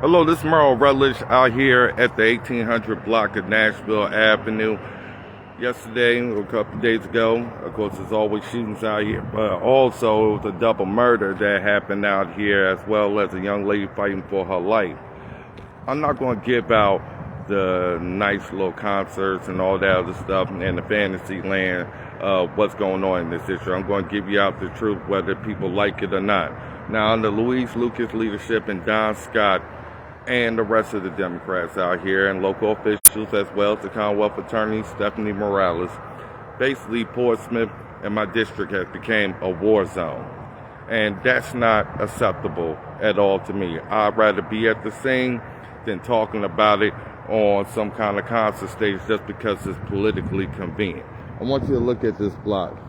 Hello, this is Merle Rutledge out here at the 1800 block of Nashville Avenue. Yesterday, or a couple of days ago, of course, there's always shootings out here, but also it was a double murder that happened out here, as well as a young lady fighting for her life. I'm not going to give out the nice little concerts and all that other stuff and the fantasy land of what's going on in this issue. I'm going to give you out the truth, whether people like it or not. Now, under Louise Lucas' leadership and Don Scott and the rest of the Democrats out here and local officials, as well as the Commonwealth Attorney Stephanie Morales, basically Portsmouth and my district has become a war zone. And that's not acceptable at all to me. I'd rather be at the scene than talking about it on some kind of concert stage just because it's politically convenient. I want you to look at this block.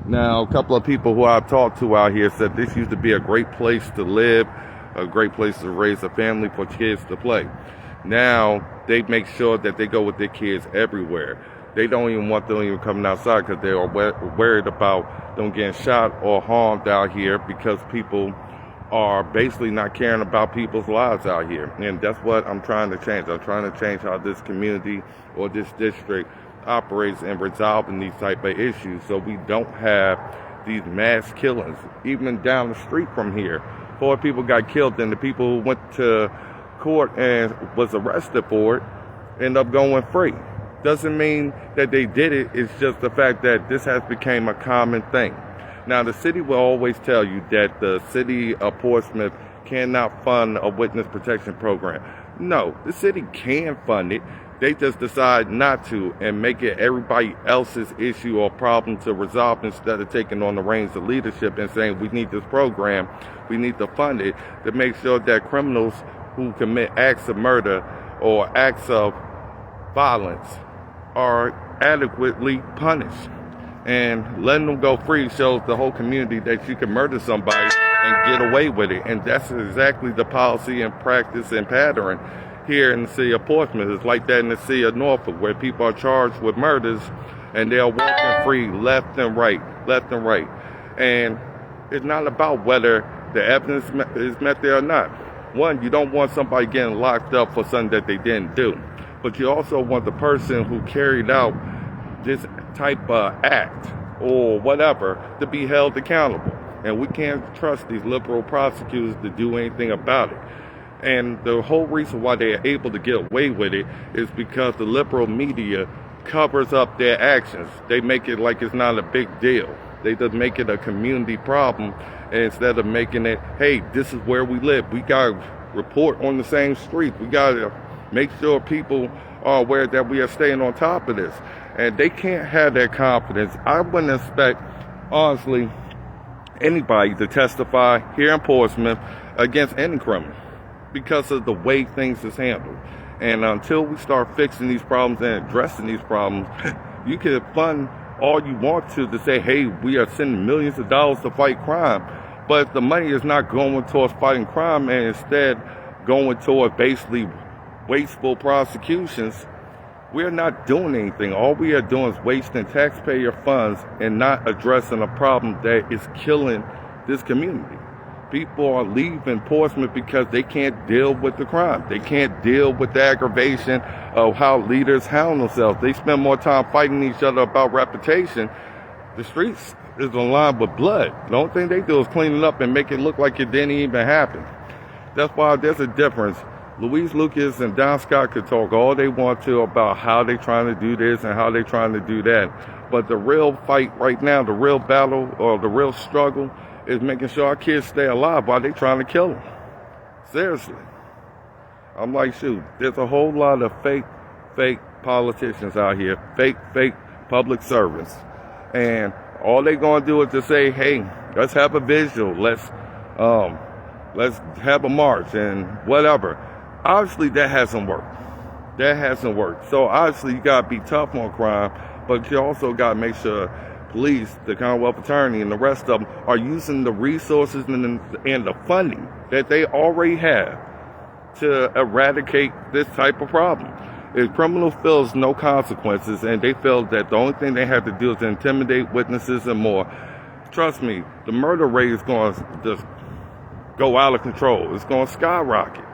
Now, a couple of people who I've talked to out here said this used to be a great place to live, a great place to raise a family for kids to play. Now, they make sure that they go with their kids everywhere. They don't even want them even coming outside because they are worried about them getting shot or harmed out here because people are basically not caring about people's lives out here. And that's what I'm trying to change. I'm trying to change how this community or this district operates in resolving these type of issues so we don't have these mass killings. Even down the street from here, 4 people got killed, and the people who went to court and was arrested for it end up going free. Doesn't mean that they did it. It's just the fact that this has become a common thing. Now, the city will always tell you that the city of Portsmouth cannot fund a witness protection program. No, the city can fund it. They just decide not to and make it everybody else's issue or problem to resolve instead of taking on the reins of leadership and saying we need this program, we need to fund it to make sure that criminals who commit acts of murder or acts of violence are adequately punished. And letting them go free shows the whole community that you can murder somebody and get away with it. And that's exactly the policy and practice and pattern here in the city of Portsmouth. It's like that in the city of Norfolk, where people are charged with murders and they're walking free left and right. And it's not about whether the evidence is met there or not. One, you don't want somebody getting locked up for something that they didn't do. But you also want the person who carried out this type of act or whatever to be held accountable. And we can't trust these liberal prosecutors to do anything about it. And the whole reason why they are able to get away with it is because the liberal media covers up their actions. They make it like it's not a big deal. They just make it a community problem. And instead of making it, hey, this is where we live. We got to report on the same street. We got to make sure people are aware that we are staying on top of this. And they can't have that confidence. I wouldn't expect, honestly, anybody to testify here in Portsmouth against any criminal because of the way things is handled. And until we start fixing these problems and addressing these problems, you can fund all you want to say, hey, we are sending millions of dollars to fight crime. But if the money is not going towards fighting crime and instead going toward basically wasteful prosecutions, we're not doing anything. All we are doing is wasting taxpayer funds and not addressing a problem that is killing this community. People are leaving Portsmouth because they can't deal with the crime. They can't deal with the aggravation of how leaders handle themselves. They spend more time fighting each other about reputation. The streets is aligned with blood. The only thing they do is clean it up and make it look like it didn't even happen. That's why there's a difference. Louise Lucas and Don Scott could talk all they want to about how they're trying to do this and how they're trying to do that. But the real fight right now, the real battle or the real struggle is making sure our kids stay alive while they're trying to kill them. Seriously. I'm like, shoot, there's a whole lot of fake politicians out here, fake public servants. And all they're going to do is to say, hey, let's have a visual, let's have a march and whatever. Obviously, that hasn't worked. So obviously, you got to be tough on crime, but you also got to make sure police, the Commonwealth Attorney, and the rest of them are using the resources and the funding that they already have to eradicate this type of problem. If criminal feels no consequences and they feel that the only thing they have to do is intimidate witnesses and more, trust me, the murder rate is going to just go out of control. It's going to skyrocket.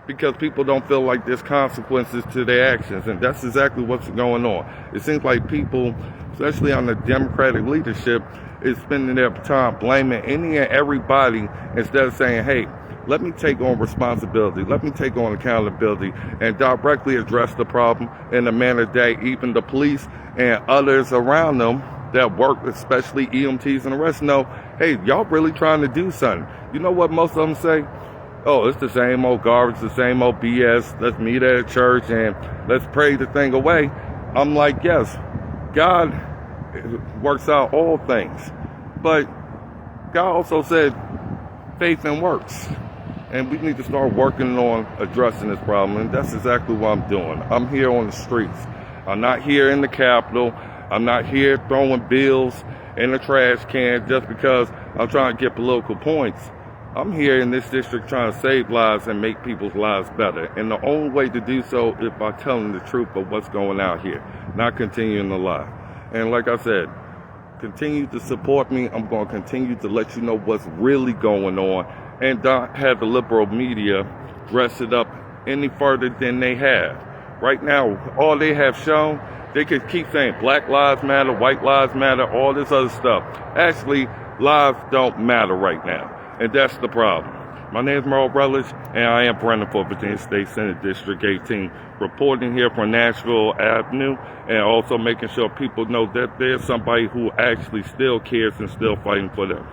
because people don't feel like there's consequences to their actions, and that's exactly what's going on. It seems like people, especially on the Democratic leadership, is spending their time blaming any and everybody instead of saying, hey, let me take on responsibility, let me take on accountability, and directly address the problem in a manner that even the police and others around them that work, especially EMTs and the rest, know, hey, y'all really trying to do something. You know what most of them say? Oh, it's the same old garbage, the same old BS. Let's meet at a church and let's pray the thing away. I'm like, yes, God works out all things. But God also said faith and works. And we need to start working on addressing this problem. And that's exactly what I'm doing. I'm here on the streets. I'm not here in the Capitol. I'm not here throwing bills in the trash can just because I'm trying to get political points. I'm here in this district trying to save lives and make people's lives better. And the only way to do so is by telling the truth of what's going out here, not continuing to lie. And like I said, continue to support me. I'm going to continue to let you know what's really going on and don't have the liberal media dress it up any further than they have. Right now, all they have shown, they could keep saying Black Lives Matter, White Lives Matter, all this other stuff. Actually, lives don't matter right now. And that's the problem. My name is Merle Rutledge, and I am running for Virginia State Senate District 18, reporting here from Nashville Avenue, and also making sure people know that there's somebody who actually still cares and still fighting for them.